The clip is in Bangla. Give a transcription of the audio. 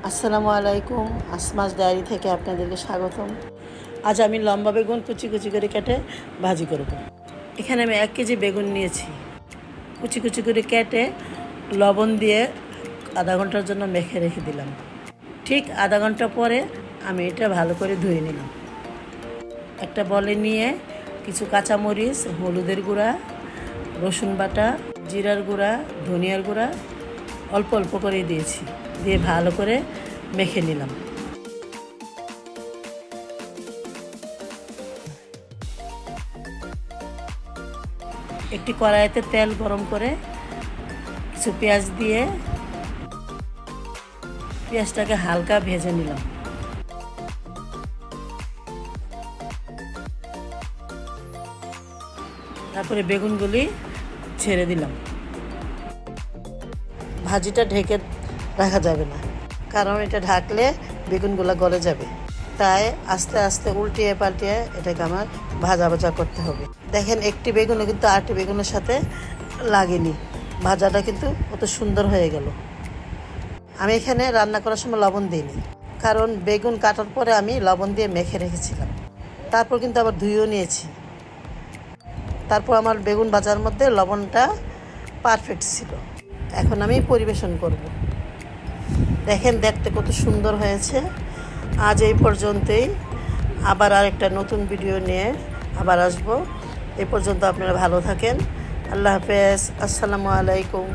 আসসালামু আলাইকুম, আসমাস ডায়েরি থেকে আপনাদেরকে স্বাগতম। আজ আমি লম্বা বেগুন কুচি কুচি করে কেটে ভাজি করব। এখানে আমি 1 কেজি বেগুন নিয়েছি। কুচি কুচি করে কেটে লবণ দিয়ে আধা ঘন্টার জন্য মেখে রেখে দিলাম। ঠিক আধা ঘন্টা পরে আমি এটা ভালো করে ধুয়ে নিলাম। একটা বলে নিয়ে কিছু কাঁচামরিচ, হলুদের গুঁড়া, রসুন বাটা, জিরার গুঁড়া, ধনিয়ার গুঁড়া অল্প অল্প করে দিয়েছি, দিয়ে ভালো করে মেখে নিলাম। একটি কড়াইতে তেল গরম করে কিছু পেঁয়াজ দিয়ে পেঁয়াজটাকে হালকা ভেজে নিলাম। তারপরে বেগুনগুলি ছেড়ে দিলাম। ভাজিটা ঢেকে রাখা যাবে না, কারণ এটা ঢাকলে বেগুনগুলো গলে যাবে। তাই আস্তে আস্তে উল্টিয়ে পাল্টিয়ে এটাকে আমার ভাজা ভাজা করতে হবে। দেখেন, একটি বেগুনও কিন্তু আরেকটি বেগুনের সাথে লাগেনি। ভাজাটা কিন্তু কত সুন্দর হয়ে গেল। আমি এখানে রান্না করার সময় লবণ দিইনি, কারণ বেগুন কাটার পরে আমি লবণ দিয়ে মেখে রেখেছিলাম। তারপর কিন্তু আবার ধুয়েও নিয়েছি। তারপর আমার বেগুন ভাজার মধ্যে লবণটা পারফেক্ট ছিল। এখন আমি পরিবেশন করব। দেখেন, দেখতে কত সুন্দর হয়েছে। আজ এই পর্যন্তই। আবার আরেকটা নতুন ভিডিও নিয়ে আবার আসবো। এই পর্যন্ত আপনারা ভালো থাকেন। আল্লাহ হাফেজ। আসসালামু আলাইকুম।